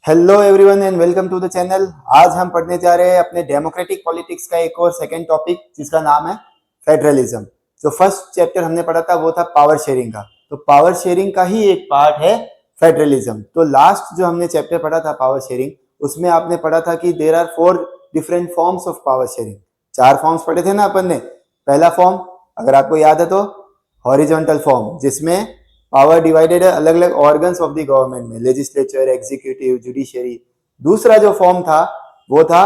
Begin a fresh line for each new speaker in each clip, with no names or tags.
Hello everyone and welcome to the channel. आज हम पढ़ने जा रहे हैं अपने डेमोक्रेटिक पॉलिटिक्स का एक और सेकंड टॉपिक जिसका नाम है फेडरलिज्म। जो फर्स्ट चैप्टर हमने पढ़ा था वो था पावर शेयरिंग का, तो पावर शेयरिंग का ही एक पार्ट है फेडरलिज्म। तो लास्ट जो हमने चैप्टर पढ़ा था पावर शेयरिंग, उसमें आपने पढ़ा था कि there are 4 different forms of power sharing. 4 forms पढ़े थे ना अपन ने। पहला फॉर्म अगर आपको याद है तो हॉरिजॉन्टल फॉर्म, जिसमें पावर डिवाइडेड है अलग अलग ऑर्गन्स ऑफ द गवर्नमेंट में, लेजिस्लेचर, एग्जीक्यूटिव, जुडिशरी। दूसरा जो फॉर्म था वो था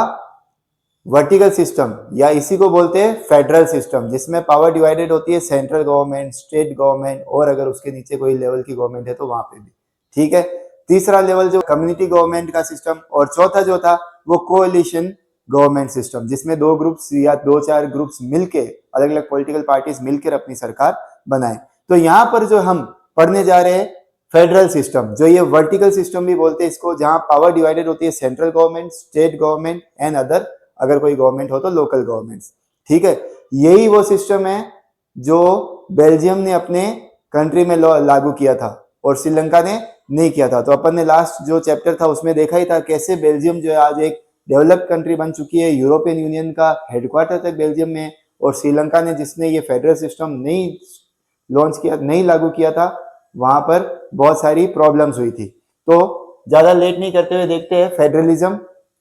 वर्टिकल सिस्टम, या इसी को बोलते हैं फेडरल सिस्टम, जिसमें पावर डिवाइडेड होती है सेंट्रल गवर्नमेंट, स्टेट गवर्नमेंट और अगर उसके नीचे कोई लेवल की गवर्नमेंट है तो वहां पे भी। ठीक है। तीसरा लेवल जो कम्युनिटी गवर्नमेंट का सिस्टम, और चौथा जो था वो कोएलिशन गवर्नमेंट सिस्टम, जिसमें 2 ग्रुप्स या 2-4 ग्रुप्स मिलके, अलग अलग पॉलिटिकल पार्टीज मिलकर अपनी सरकार बनाए। तो यहाँ पर जो हम पढ़ने जा रहे हैं फेडरल सिस्टम, जो ये वर्टिकल सिस्टम भी बोलते हैं इसको, जहां पावर डिवाइडेड होती है central government, state government and other, अगर कोई गवर्नमेंट हो तो लोकल गवर्नमेंट्स। ठीक है। यही वो सिस्टम है जो बेल्जियम ने अपने कंट्री में लागू किया था और श्रीलंका ने नहीं किया था। तो अपन ने लास्ट जो चैप्टर था उसमें देखा ही था कैसे बेल्जियम जो है आज एक डेवलप्ड कंट्री बन चुकी है, यूरोपियन यूनियन का हेडक्वार्टर तक बेल्जियम में, और श्रीलंका ने जिसने ये फेडरल सिस्टम नहीं लॉन्च किया, नहीं लागू किया था, वहां पर बहुत सारी प्रॉब्लम्स हुई थी। तो ज्यादा लेट नहीं करते हुए देखते हैं फेडरलिज्म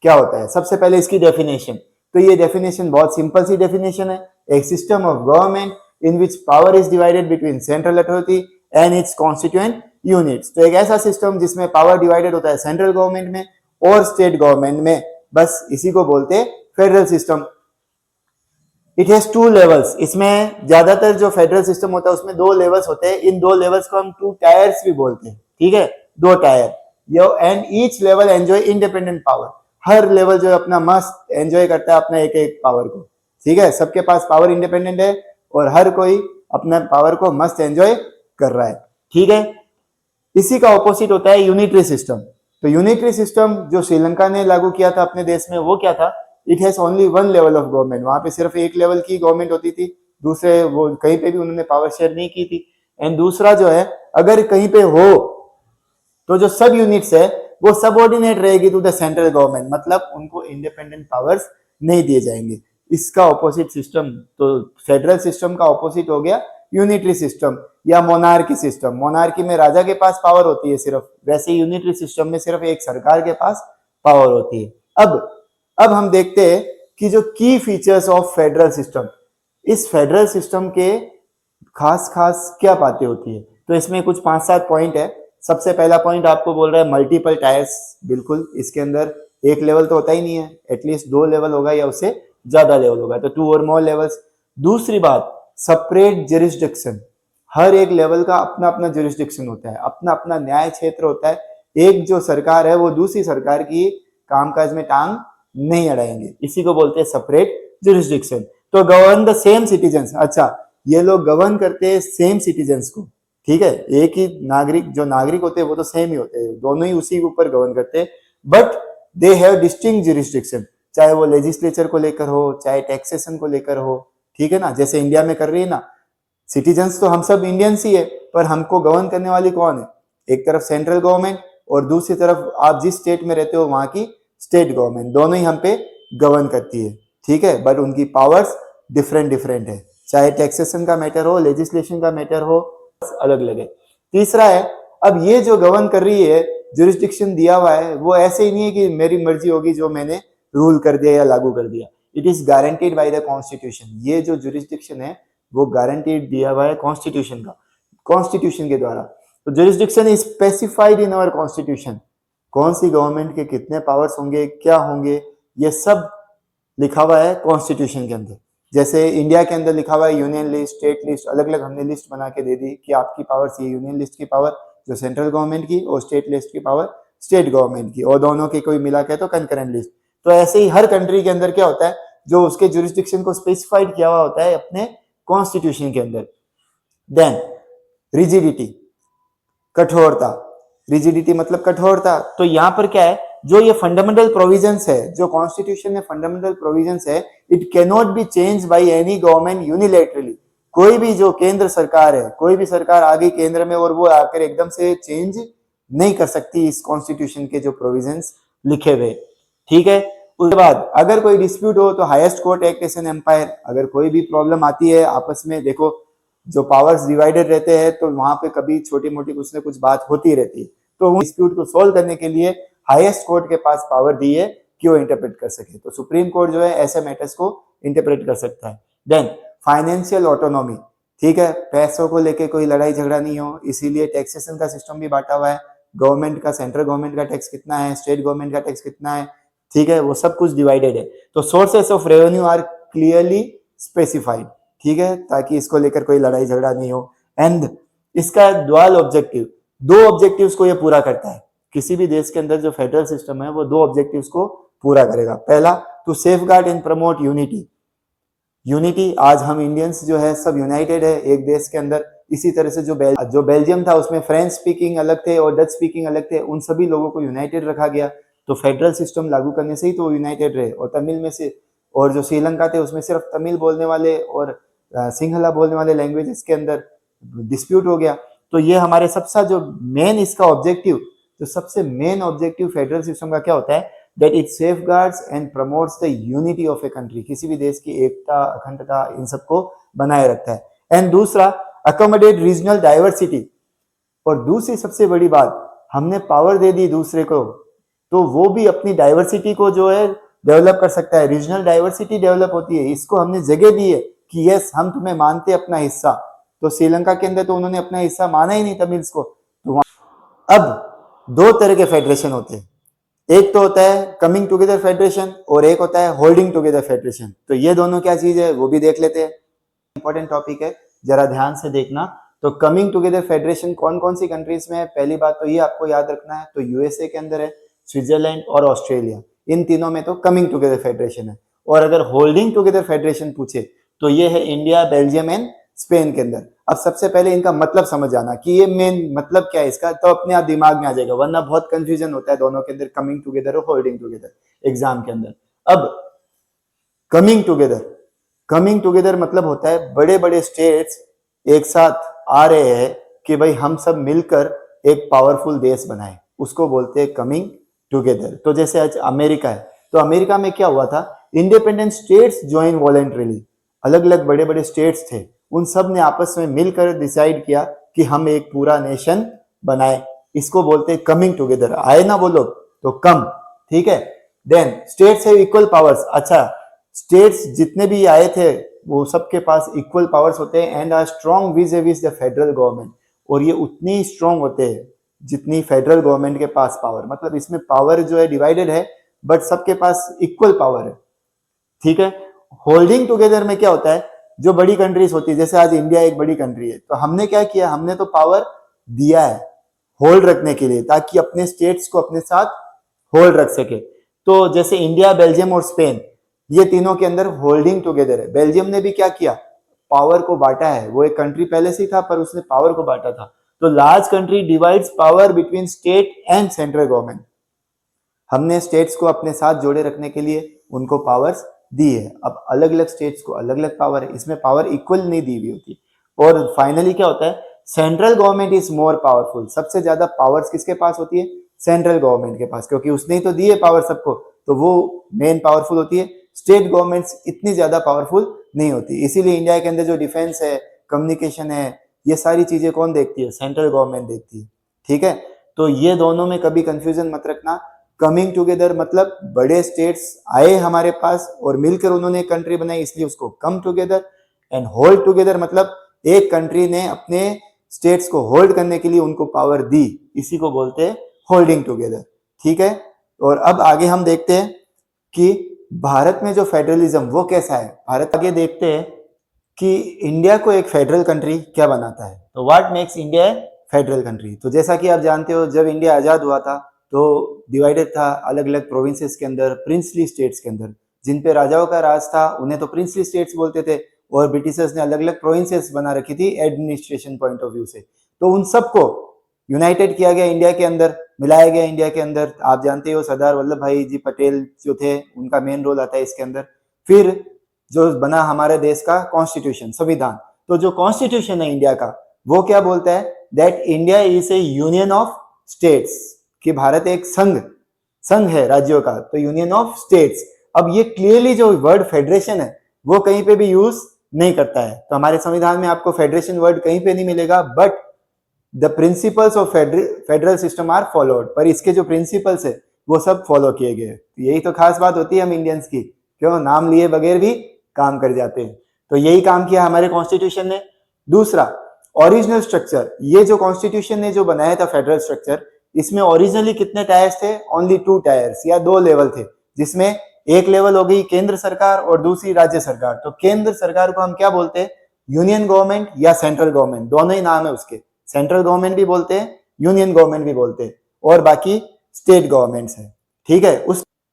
क्या होता है। सबसे पहले इसकी डेफिनेशन, तो ये डेफिनेशन बहुत सिंपल सी डेफिनेशन है। एक system of government in which power is divided between central authority and it's constituent units. तो एक ऐसा सिस्टम जिसमें पावर डिवाइडेड होता है सेंट्रल गवर्नमेंट में और स्टेट गवर्नमेंट में, बस इसी को बोलते हैं federal system. It has 2 levels. इसमें ज्यादातर जो फेडरल सिस्टम होता है उसमें 2 लेवल्स होते हैं। इन 2 लेवल्स को हम 2 टायर्स भी बोलते हैं। ठीक है, 2 tyre. And each level enjoy independent power. Her level जो अपना मस्त एंजॉय करता है अपना एक एक पावर को। ठीक है, सबके पास पावर इंडिपेंडेंट है और हर कोई अपना पावर को मस्त एंजॉय कर रहा है। ठीक है। इसी का ऑपोजिट होता है यूनिटरी सिस्टम। तो यूनिटरी सिस्टम जो श्रीलंका ने लागू किया था अपने देश में, वो क्या था? It has only 1 level of government. वहां पे सिर्फ एक लेवल की गवर्नमेंट होती थी, दूसरे वो कहीं पे भी उन्होंने पावर शेयर नहीं की थी। एंड दूसरा जो है, अगर कहीं पे हो तो जो सब यूनिट्स है वो सबऑर्डिनेट रहेगी टू द सेंट्रल गवर्नमेंट, मतलब उनको इंडिपेंडेंट पावर्स नहीं दिए जाएंगे। इसका ऑपोजिट सिस्टम, तो फेडरल सिस्टम का ऑपोजिट हो गया यूनिटरी सिस्टम या मोनार्की सिस्टम। मोनार्की में राजा के पास पावर होती है सिर्फ, वैसे यूनिटरी सिस्टम में सिर्फ एक सरकार के पास पावर होती है। अब हम देखते हैं कि जो की फीचर्स ऑफ फेडरल सिस्टम, इस फेडरल सिस्टम के खास खास क्या बातें होती है। तो इसमें कुछ 5-7 पॉइंट है। सबसे पहला पॉइंट आपको बोल रहा है मल्टीपल टायर्स। बिल्कुल, इसके अंदर एक लेवल तो होता ही नहीं है, एटलीस्ट 2 लेवल होगा या उससे ज्यादा लेवल होगा, तो 2 और मोर लेवल्स। दूसरी बात, सेपरेट जुरिस्डिक्शन। हर एक लेवल का अपना अपना जुरिस्डिक्शन होता है, अपना अपना न्याय क्षेत्र होता है। एक जो सरकार है वो दूसरी सरकार की कामकाज में टांग नहीं अड़ाएंगे, इसी को बोलते हैं सेपरेट जुरिस्डिक्शन। तो गवर्न द सेम सिटीजन्स। अच्छा, ये लोग गवर्न करते हैं सेम सिटीजन्स को। ठीक है, एक ही नागरिक, जो नागरिक होते हैं वो तो सेम ही होते हैं, दोनों ही उसी के ऊपर गवर्न करते हैं, but they have distinct jurisdiction. चाहे वो लेजिस्लेचर को लेकर हो, चाहे टैक्सेशन को लेकर हो। ठीक है ना, जैसे इंडिया में कर रही है ना, सिटीजन्स तो हम सब इंडियंस ही है, पर हमको गवर्न करने वाली कौन है? एक तरफ सेंट्रल गवर्नमेंट और दूसरी तरफ आप जिस स्टेट में रहते हो वहां की स्टेट गवर्नमेंट, दोनों ही हम पे गवर्न करती है। ठीक है, बट उनकी पावर्स डिफरेंट डिफरेंट है, चाहे टैक्सेशन का मैटर हो, लेजिस्लेशन का मैटर हो, अलग अलग है। तीसरा है, अब ये जो गवर्न कर रही है, जुरिस्डिक्शन दिया हुआ है, वो ऐसे ही नहीं है कि मेरी मर्जी होगी जो मैंने रूल कर दिया या लागू कर दिया। It is guaranteed by the constitution. ये जो जुरिस्डिक्शन है वो गारंटीड दिया हुआ है कॉन्स्टिट्यूशन का, कॉन्स्टिट्यूशन के द्वारा। तो jurisdiction is specified in our constitution. कौन सी गवर्नमेंट के कितने पावर्स होंगे, क्या होंगे, ये सब लिखा हुआ है कॉन्स्टिट्यूशन के अंदर। जैसे इंडिया के अंदर लिखा हुआ है यूनियन लिस्ट, स्टेट लिस्ट, अलग अलग हमने लिस्ट बना के दे दी कि आपकी पावर्स ये, यूनियन लिस्ट की पावर जो सेंट्रल गवर्नमेंट की और स्टेट लिस्ट की पावर स्टेट गवर्नमेंट की, और दोनों की कोई मिला के तो कंकरेंट लिस्ट। तो ऐसे ही हर कंट्री के अंदर क्या होता है, जो उसके जुरिस्डिक्शन को स्पेसिफाइड किया हुआ होता है अपने कॉन्स्टिट्यूशन के अंदर। देन रिजिडिटी, कठोरता। रिजिडिटी मतलब कठोरता। तो यहाँ पर क्या है, जो ये फंडामेंटल प्रोविजंस है, जो कॉन्स्टिट्यूशन में फंडामेंटल प्रोविजंस है, it can not be change by any government unilaterally. कोई भी जो केंद्र सरकार है, कोई भी सरकार आ गई केंद्र में और वो आकर एकदम से चेंज नहीं कर सकती इस कॉन्स्टिट्यूशन के जो प्रोविजंस लिखे हुए। ठीक है, उसके बाद अगर कोई डिस्प्यूट हो तो highest court act as an umpire. अगर कोई भी प्रॉब्लम आती है आपस में, देखो जो पावर्स डिवाइडेड रहते हैं तो वहां पे कभी छोटी मोटी कुछ ना कुछ बात होती रहती है, तो डिस्प्यूट को सोल्व करने के लिए हाईएस्ट कोर्ट के पास पावर दी है कि वो इंटरप्रेट कर सके। तो सुप्रीम कोर्ट जो है ऐसे मैटर्स को इंटरप्रेट कर सकता है। देन फाइनेंशियल ऑटोनॉमी, ठीक है, पैसों को लेके कोई लड़ाई झगड़ा नहीं हो, इसीलिए टैक्सेशन का सिस्टम भी बांटा हुआ है। गवर्नमेंट का, सेंट्रल गवर्नमेंट का टैक्स कितना है, स्टेट गवर्नमेंट का टैक्स कितना है, ठीक है, वो सब कुछ डिवाइडेड है। तो sources of revenue are clearly specified, ठीक है, ताकि इसको लेकर कोई लड़ाई झगड़ा नहीं हो। एंड इसका ड्युअल ऑब्जेक्टिव, दो ऑब्जेक्टिव्स को ये पूरा करता है। किसी भी देश के अंदर जो फेडरल सिस्टम है वो दो ऑब्जेक्टिव्स को पूरा करेगा। पहला, to safeguard and promote unity. Unity, आज हम इंडियंस जो है सब यूनाइटेड है एक देश के अंदर। इसी तरह से जो बेल्जियम था उसमें फ्रेंच स्पीकिंग अलग थे और डच स्पीकिंग अलग थे, उन सभी लोगों को यूनाइटेड रखा गया। तो फेडरल सिस्टम लागू करने से ही तो यूनाइटेड रहे। और तमिल में से, और जो श्रीलंका थे उसमें सिर्फ तमिल बोलने वाले और सिंहला बोलने वाले लैंग्वेजेस के अंदर डिस्प्यूट हो गया। तो ये हमारे सबसे जो मेन इसका ऑब्जेक्टिव, जो सबसे मेन ऑब्जेक्टिव फेडरल सिस्टम का क्या होता है, that it safeguards and promotes the unity of a country, किसी भी देश की एकता, अखंडता, इन सबको बनाए रखता है। एंड दूसरा, accommodate regional diversity। और दूसरी सबसे बड़ी बात, हमने पावर दे दी दूसरे को तो वो भी अपनी डाइवर्सिटी को जो है डेवलप कर सकता है। रीजनल डाइवर्सिटी डेवलप होती है, इसको हमने जगह दी है कि यस हम तुम्हें मानते अपना हिस्सा। तो श्रीलंका के अंदर तो उन्होंने अपना हिस्सा माना ही नहीं तमिल्स को। तो अब दो तरह के फेडरेशन होते हैं, एक तो होता है कमिंग टुगेदर फेडरेशन और एक होता है होल्डिंग टुगेदर फेडरेशन। तो ये दोनों क्या चीज है वो भी देख लेते हैं। इंपॉर्टेंट टॉपिक है, जरा ध्यान से देखना। तो कमिंग टुगेदर फेडरेशन कौन कौन सी कंट्रीज में है, पहली बात तो ये आपको याद रखना है। तो यूएसए के अंदर है, स्विट्जरलैंड और ऑस्ट्रेलिया, इन तीनों में तो कमिंग टुगेदर फेडरेशन है। और अगर होल्डिंग टुगेदर फेडरेशन पूछे तो ये है इंडिया, बेल्जियम एंड स्पेन के अंदर। अब सबसे पहले इनका मतलब समझ जाना कि ये मेन मतलब क्या है इसका, तो अपने आप दिमाग में आ जाएगा, वरना बहुत कंफ्यूजन होता है दोनों के अंदर, कमिंग टुगेदर और होल्डिंग टुगेदर एग्जाम के अंदर। अब कमिंग टुगेदर मतलब होता है बड़े बड़े स्टेट्स एक साथ आ रहे हैं कि भाई हम सब मिलकर एक पावरफुल देश बनाए, उसको बोलते हैं कमिंग टुगेदर। तो जैसे आज अमेरिका है, तो अमेरिका में क्या हुआ था, इंडिपेंडेंट स्टेट्स ज्वाइन वॉलंटरीली, अलग अलग बड़े बड़े स्टेट्स थे, उन सब ने आपस में मिलकर डिसाइड किया कि हम एक पूरा नेशन बनाए, इसको बोलते हैं कमिंग टुगेदर। आए ना वो लोग तो कम, ठीक है। Then states have equal powers. अच्छा, स्टेट्स जितने भी आए थे वो सबके पास इक्वल पावर्स होते हैं and are strong vis the federal government, और ये उतनी स्ट्रॉन्ग होते हैं जितनी फेडरल गवर्नमेंट के पास पावर, मतलब इसमें पावर जो है डिवाइडेड है बट सबके पास इक्वल पावर है, ठीक है। होल्डिंग टुगेदर में क्या होता है, जो बड़ी कंट्रीज होती है, जैसे आज इंडिया एक बड़ी कंट्री है, तो हमने क्या किया, हमने तो पावर दिया है होल्ड रखने के लिए ताकि अपने स्टेट्स को अपने साथ होल्ड रख सके। तो जैसे इंडिया, बेल्जियम और स्पेन, ये तीनों के अंदर होल्डिंग टुगेदर है। बेल्जियम ने भी क्या किया, पावर को बांटा है, वो एक कंट्री पहले से ही था पर उसने पावर को बांटा था। तो large country divides power between state and central government. हमने स्टेट्स को अपने साथ जोड़े रखने के लिए उनको पावर्स दी है। अब अलग अलग स्टेट्स को अलग अलग पावर है, इसमें पावर इक्वल नहीं दी हुई होती। और फाइनली क्या होता है, central government is more powerful. सबसे ज्यादा पावर्स किसके पास होती है, सेंट्रल गवर्नमेंट के पास, क्योंकि उसने ही तो दी है पावर सबको, तो वो मेन पावरफुल होती है। स्टेट गवर्नमेंट्स इतनी ज्यादा पावरफुल नहीं होती। इसीलिए इंडिया के अंदर जो डिफेंस है, कम्युनिकेशन है, ये सारी चीजें कौन देखती है, सेंट्रल गवर्नमेंट देखती है, ठीक है। तो ये दोनों में कभी कंफ्यूजन मत रखना। कमिंग टुगेदर मतलब बड़े स्टेट्स आए हमारे पास और मिलकर उन्होंने एक कंट्री बनाई, इसलिए उसको come together. And hold together मतलब एक कंट्री ने अपने स्टेट्स को होल्ड करने के लिए उनको पावर दी, इसी को बोलते हैं होल्डिंग टुगेदर, ठीक है। और अब आगे हम देखते हैं कि भारत में जो फेडरलिज्म वो कैसा है। भारत आगे देखते हैं कि इंडिया को एक फेडरल कंट्री क्या बनाता है। तो what makes India federal country. तो जैसा कि आप जानते हो, जब इंडिया आजाद हुआ था तो डिवाइडेड था अलग अलग प्रोविंसेस के अंदर, प्रिंसली स्टेट्स के अंदर, जिन पे राजाओं का राज था उन्हें तो प्रिंसली स्टेट्स बोलते थे, और ब्रिटिशर्स ने अलग अलग प्रोविंसेस बना रखी थी एडमिनिस्ट्रेशन पॉइंट ऑफ व्यू से। तो उन सबको यूनाइटेड किया गया इंडिया के अंदर, मिलाया गया इंडिया के अंदर। आप जानते हो सरदार वल्लभ भाई जी पटेल जो थे, उनका मेन रोल आता है इसके अंदर। फिर जो बना हमारे देश का कॉन्स्टिट्यूशन, संविधान। तो जो कॉन्स्टिट्यूशन है इंडिया का, वो क्या बोलता है, that India is A union of states, कि भारत एक संघ है राज्यों का, तो यूनियन ऑफ स्टेट्स। अब ये क्लियरली जो वर्ड फेडरेशन है वो कहीं पे भी यूज नहीं करता है, तो हमारे संविधान में आपको फेडरेशन वर्ड कहीं पे नहीं मिलेगा, but the principles of federal system are followed, पर इसके जो प्रिंसिपल्स है वो सब फॉलो किए गए। यही तो खास बात होती है हम इंडियंस की, क्यों नाम लिए बगैर भी काम कर जाते हैं। तो यही काम किया हमारे कॉन्स्टिट्यूशन ने। दूसरा, ओरिजिनल स्ट्रक्चर, ये जो कॉन्स्टिट्यूशन ने जो बनाया था फेडरल स्ट्रक्चर, इसमें ओरिजिनली कितने टायर्स थे? ओनली 2 टायर्स या 2 लेवल थे, जिसमें एक लेवल हो गई केंद्र सरकार और दूसरी राज्य सरकार। तो केंद्र सरकार को हम क्या बोलते हैं? यूनियन गवर्नमेंट या सेंट्रल गवर्नमेंट, दोनों ही नाम है उसके। सेंट्रल गवर्नमेंट भी बोलते हैं, यूनियन गवर्नमेंट भी बोलते हैं, और बाकी स्टेट गवर्नमेंट्स है, ठीक है।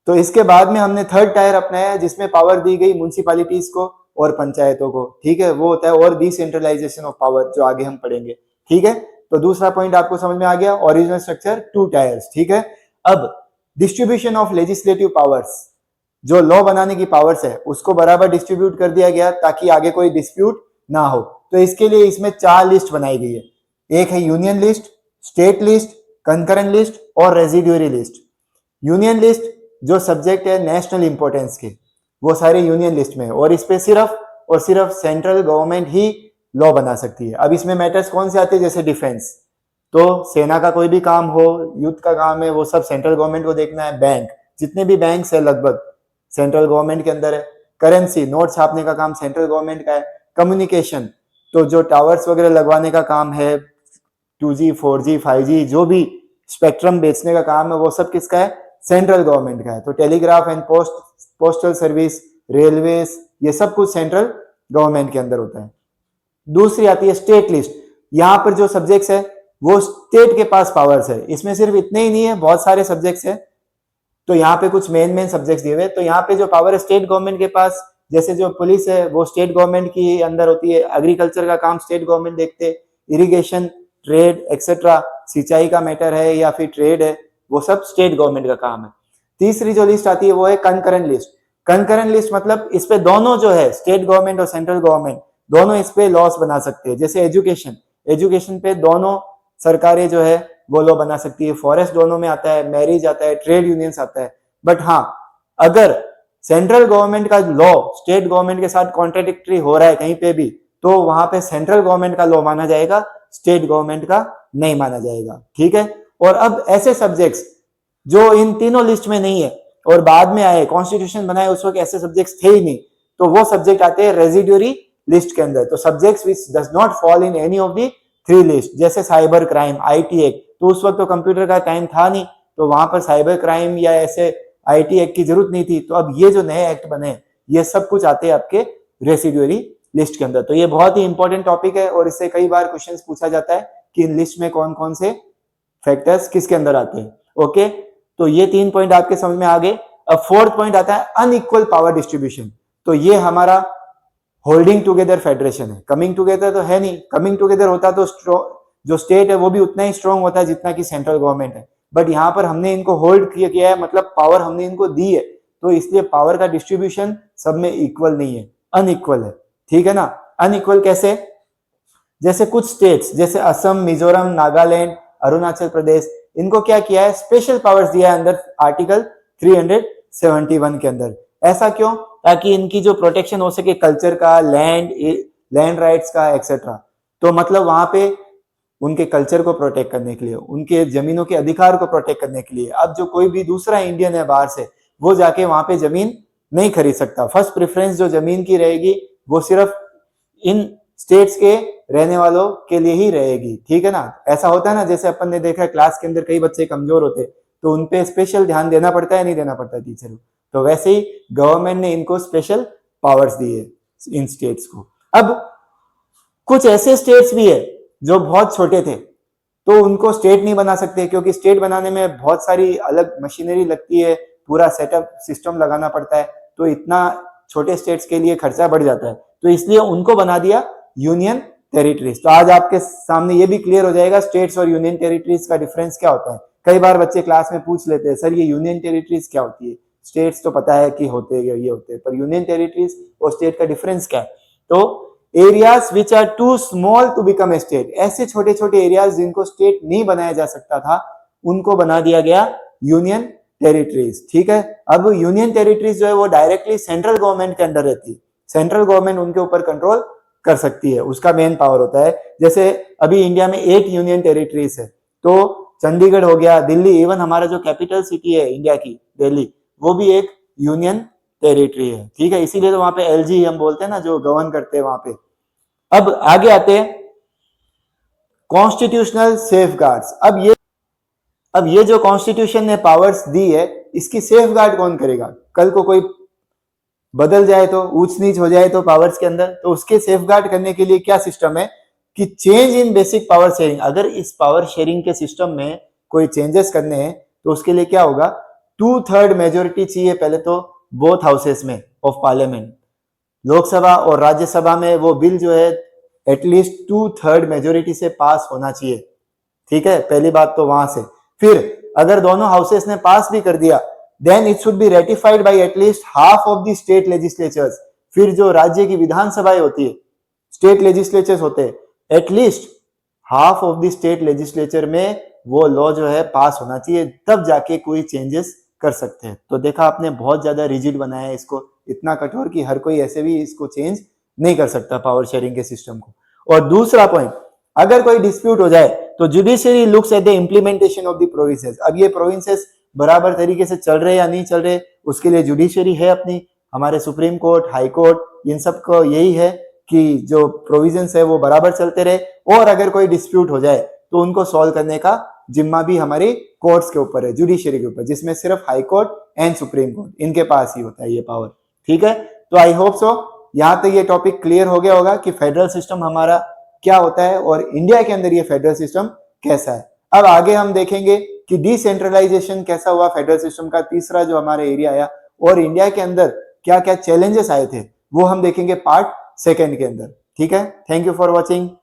तो इसके बाद में हमने थर्ड टायर अपनाया, जिसमें पावर दी गई म्युनिसिपैलिटीज को और पंचायतों को, ठीक है। वो होता है और डिसेंट्रलाइजेशन ऑफ पावर, जो आगे हम पढ़ेंगे, ठीक है। तो दूसरा पॉइंट आपको समझ में आ गया, ओरिजिनल स्ट्रक्चर 2 टायर्स, ठीक है। अब डिस्ट्रीब्यूशन ऑफ लेजिस्लेटिव पावर्स, जो लॉ बनाने की पावर्स है उसको बराबर डिस्ट्रीब्यूट कर दिया गया ताकि आगे कोई डिस्प्यूट ना हो। तो इसके लिए इसमें 4 लिस्ट बनाई गई है। एक है union list, state list, concurrent list और रेजिड्यूरी लिस्ट। यूनियन लिस्ट जो सब्जेक्ट है नेशनल इंपॉर्टेंस के, वो सारे यूनियन लिस्ट में है, और इस पे सिर्फ और सिर्फ सेंट्रल गवर्नमेंट ही लॉ बना सकती है। अब इसमें मैटर्स कौन से आते हैं? जैसे डिफेंस, तो सेना का कोई भी काम हो, युद्ध का काम है, वो सब सेंट्रल गवर्नमेंट को देखना है। बैंक, जितने भी बैंक्स है लगभग सेंट्रल गवर्नमेंट के अंदर है। करेंसी, नोट छापने का काम सेंट्रल गवर्नमेंट का है। कम्युनिकेशन, तो जो टावर्स वगैरह लगवाने का काम है, 2G 4G 5G जो भी स्पेक्ट्रम बेचने का काम है, वो सब किसका है? सेंट्रल गवर्नमेंट का है। तो telegraph and postal service, railways, ये सब कुछ सेंट्रल गवर्नमेंट के अंदर होता है। दूसरी आती है स्टेट लिस्ट। यहाँ पर जो सब्जेक्ट्स है वो स्टेट के पास पावर्स है। इसमें सिर्फ इतने ही नहीं है, बहुत सारे सब्जेक्ट्स है। तो यहाँ पे कुछ मेन सब्जेक्ट्स दिए हुए। तो यहाँ पे जो पावर है स्टेट गवर्नमेंट के पास, जैसे जो पुलिस है वो स्टेट गवर्नमेंट की अंदर होती है। एग्रीकल्चर का काम स्टेट गवर्नमेंट देखते हैं। इरिगेशन, ट्रेड एक्सेट्रा, सिंचाई का मैटर है या फिर ट्रेड है, वो सब स्टेट गवर्नमेंट का काम है। तीसरी जो लिस्ट आती है वो है कंकरेंट लिस्ट। कंकरेंट लिस्ट मतलब इस पे दोनों जो है, स्टेट गवर्नमेंट और सेंट्रल गवर्नमेंट, दोनों इस पे लॉस बना सकते हैं। जैसे एजुकेशन पे दोनों सरकारें जो है वो लॉ बना सकती है। फॉरेस्ट दोनों में आता है, मैरिज आता है, ट्रेड यूनियंस आता है। बट हाँ, अगर सेंट्रल गवर्नमेंट का लॉ स्टेट गवर्नमेंट के साथ कॉन्ट्राडिक्टरी हो रहा है कहीं पे भी, तो वहां पे सेंट्रल गवर्नमेंट का लॉ माना जाएगा, स्टेट गवर्नमेंट का नहीं माना जाएगा, ठीक है। और अब ऐसे सब्जेक्ट्स जो इन तीनों लिस्ट में नहीं है और बाद में आए, कॉन्स्टिट्यूशन बनाए उस वक्त ऐसे सब्जेक्ट्स थे ही नहीं, तो वो सब्जेक्ट आते हैं रेजिड्यूरी लिस्ट के अंदर। तो subjects which does not fall in any of the 3 list, जैसे साइबर क्राइम, IT एक्ट, तो उस वक्त तो कंप्यूटर का टाइम था नहीं, तो वहां पर साइबर क्राइम या ऐसे IT एक्ट की जरूरत नहीं थी। तो अब ये जो नए एक्ट बने, ये सब कुछ आते हैं आपके रेसिड्यूरी लिस्ट के अंदर। तो ये बहुत ही इंपॉर्टेंट टॉपिक है और इससे कई बार क्वेश्चन पूछा जाता है कि इन लिस्ट में कौन कौन से फैक्टर्स किसके अंदर आते हैं। ओके, तो ये 3 पॉइंट आपके समझ में आ गए। अब 4th पॉइंट आता है अनइक्वल पावर डिस्ट्रीब्यूशन। तो ये हमारा होल्डिंग टुगेदर फेडरेशन है। कमिंग टुगेदर तो है नहीं, कमिंग टुगेदर होता तो जो स्टेट है वो भी उतना ही स्ट्रॉन्ग होता है जितना कि सेंट्रल गवर्नमेंट है। बट यहाँ पर हमने इनको होल्ड किया है, मतलब पावर हमने इनको दी है, तो इसलिए पावर का डिस्ट्रीब्यूशन सब में इक्वल नहीं है, अनइक्वल है, ठीक है ना। अनइक्वल कैसे? जैसे कुछ स्टेट्स जैसे असम, मिजोरम, नागालैंड, अरुणाचल प्रदेश, इनको क्या किया है? स्पेशल पावर्स दिया है अंदर आर्टिकल 371 के अंदर। ऐसा क्यों? ताकि इनकी जो प्रोटेक्शन हो सके कल्चर का, लैंड राइट्स का एक्सेट्रा। तो मतलब वहां पे उनके कल्चर को प्रोटेक्ट करने के लिए, उनके जमीनों के अधिकार को प्रोटेक्ट करने के लिए। अब जो कोई भी दूसरा इंडियन है बाहर से, वो जाके वहां पे जमीन नहीं खरीद सकता। फर्स्ट प्रेफरेंस जो जमीन की रहेगी वो सिर्फ इन स्टेट्स के रहने वालों के लिए ही रहेगी, ठीक है ना। ऐसा होता है ना, जैसे अपन ने देखा है क्लास के अंदर कई बच्चे कमजोर होते, तो उनपे स्पेशल ध्यान देना पड़ता है, नहीं देना पड़ता टीचर को। तो वैसे ही गवर्नमेंट ने इनको स्पेशल पावर्स दिए इन स्टेट्स को। अब कुछ ऐसे स्टेट्स भी है जो बहुत छोटे थे, तो उनको स्टेट नहीं बना सकते, क्योंकि स्टेट बनाने में बहुत सारी अलग मशीनरी लगती है, पूरा सेटअप सिस्टम लगाना पड़ता है, तो इतना छोटे स्टेट्स के लिए खर्चा बढ़ जाता है। तो इसलिए उनको बना दिया यूनियन टेरिटरीज। तो आज आपके सामने ये भी क्लियर हो जाएगा स्टेट्स और यूनियन टेरिटरीज का डिफरेंस क्या होता है। कई बार बच्चे क्लास में पूछ लेते हैं, सर ये यूनियन टेरिटरीज क्या होती है? स्टेट्स तो पता है कि होते हैं, ये होते हैं, पर यूनियन टेरिटरीज और स्टेट का डिफरेंस क्या है? तो areas which are too small to become a state, ऐसे छोटे छोटे एरियाज जिनको स्टेट नहीं बनाया जा सकता था, उनको बना दिया गया यूनियन टेरिटरीज। ठीक है, अब यूनियन टेरिटरीज जो है वो डायरेक्टली सेंट्रल गवर्नमेंट के अंडर रहती है, सेंट्रल गवर्नमेंट उनके ऊपर कंट्रोल कर सकती है, उसका मेन पावर होता है। जैसे अभी इंडिया में 8 यूनियन टेरिटरीज है, तो चंडीगढ़ हो गया, दिल्ली, इवन हमारा जो कैपिटल सिटी है इंडिया की दिल्ली, वो भी एक यूनियन टेरिटरी है। ठीक है, इसीलिए तो वहां पे एलजी हम बोलते हैं ना, जो गवर्न करते हैं वहां पे। अब आगे आते हैं कॉन्स्टिट्यूशनल सेफगार्ड्स। अब ये जो कॉन्स्टिट्यूशन ने पावर्स दी है, इसकी सेफगार्ड कौन करेगा? कल को कोई बदल जाए तो, ऊंच नीच हो जाए तो पावर्स के अंदर, तो उसके सेफगार्ड करने के लिए क्या सिस्टम है कि change in basic power sharing. अगर इस पावर शेयरिंग के सिस्टम में कोई चेंजेस करने हैं तो उसके लिए क्या होगा, 2/3 मेजोरिटी चाहिए पहले तो बोथ हाउसेस में ऑफ पार्लियामेंट। लोकसभा और राज्यसभा में वो बिल जो है एटलीस्ट 2/3 मेजोरिटी से पास होना चाहिए। ठीक है, पहली बात तो वहां से। फिर अगर दोनों हाउसेस ने पास भी कर दिया, then it should be ratified by at least half of the state legislatures. फिर जो राज्य की विधानसभाएं होती है, स्टेट लेजिस्लेचर्स होते हैं, at least half of the state legislature में वो लॉ जो है पास होना चाहिए, तब जाके कोई चेंजेस कर सकते हैं। तो देखा आपने, बहुत ज्यादा रिजिड बनाया है इसको, इतना कठोर कि हर कोई ऐसे भी इसको चेंज नहीं कर सकता पावर शेयरिंग के सिस्टम को। और दूसरा पॉइंट, अगर कोई डिस्प्यूट हो जाए तो judiciary looks at the implementation of the provinces. अब ये प्रोविंसेस बराबर तरीके से चल रहे या नहीं चल रहे, उसके लिए जुडिशरी है अपनी, हमारे सुप्रीम कोर्ट, हाई कोर्ट, इन सब को यही है कि जो प्रोविजंस है वो बराबर चलते रहे। और अगर कोई डिस्प्यूट हो जाए तो उनको सॉल्व करने का जिम्मा भी हमारी कोर्ट्स के ऊपर है, जुडिशरी के ऊपर, जिसमें सिर्फ high court and supreme court, इनके पास ही होता है ये पावर। ठीक है, तो आई होप सो यहां तक ये टॉपिक क्लियर हो गया होगा कि फेडरल सिस्टम हमारा क्या होता है और इंडिया के अंदर ये फेडरल सिस्टम कैसा है। अब आगे हम देखेंगे कि डिसेंट्रलाइजेशन कैसा हुआ फेडरल सिस्टम का, तीसरा जो हमारे एरिया आया, और इंडिया के अंदर क्या क्या चैलेंजेस आए थे वो हम देखेंगे पार्ट सेकंड के अंदर। ठीक है, थैंक यू फॉर वॉचिंग।